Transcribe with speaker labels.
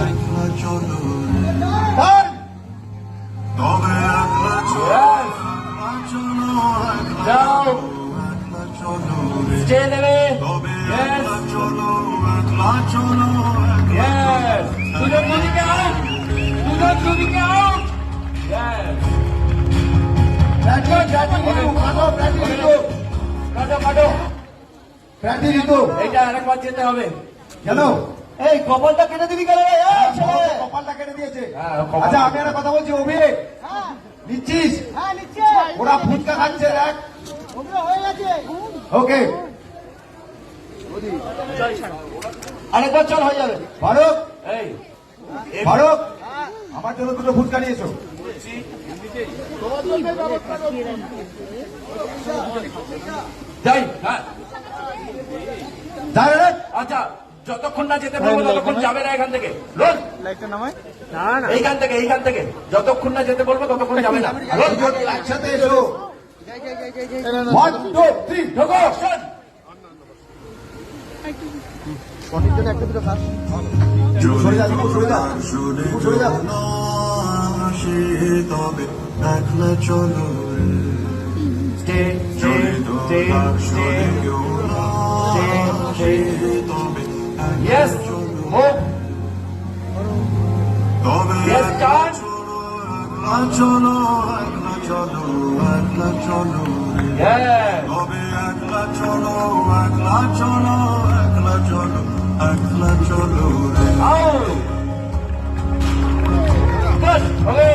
Speaker 1: একলা চলো তবে একলা চলো
Speaker 2: যাও
Speaker 1: একলা চলো
Speaker 2: স্টে দেবে
Speaker 1: তবে একলা চলো একলা চলো
Speaker 2: Yes. দুজন দুদিকে আউট দুজন দুদিকে আউট Yes. কাটো কাটো এইটা আরেকবার যেতে হবে
Speaker 3: কেন এই কপালটা কেটে দিবি কেন রে? এই ছেলে, কপালটা কেটে দিয়েছে।
Speaker 2: হ্যাঁ, কপাল।
Speaker 3: আচ্ছা আমি একটা কথা বলছি, অভি নিচ্ছিস? ওরা ফুচকা খাচ্ছে দেখ। ওকে
Speaker 2: আরেকবার চল হয়ে যাবে
Speaker 3: ফারুক,
Speaker 2: এই
Speaker 3: ফারুক আমার জন্য দুটো ফুচকা নিয়ে এসো।
Speaker 2: যাই হ্যাঁ
Speaker 3: যাই রে।
Speaker 2: আচ্ছা যতক্ষণ না যেতে বলবো ততক্ষণ যাবে না এখান থেকে রোজ এইখান থেকে যতক্ষণ না যেতে বলবো ততক্ষণ যাবে না রোজ
Speaker 3: দুজন একসাথে এসো। 1 2 3
Speaker 2: ঢোকো শোন।
Speaker 3: সরে যা, সরে যা, সরে যা।
Speaker 1: আসে তবে একলা চলো
Speaker 2: স্টে
Speaker 1: যদি তোমার সরে কেউ না আসে তবে
Speaker 2: ইয়েস মুভ
Speaker 1: তবে
Speaker 2: Yes, start.
Speaker 1: একলা চলো একলা চলো একলা চলো
Speaker 2: ইয়েস
Speaker 1: তবে একলা চলো একলা চলো একলা চলো একলা চলো রে
Speaker 2: আউট গুড ওকে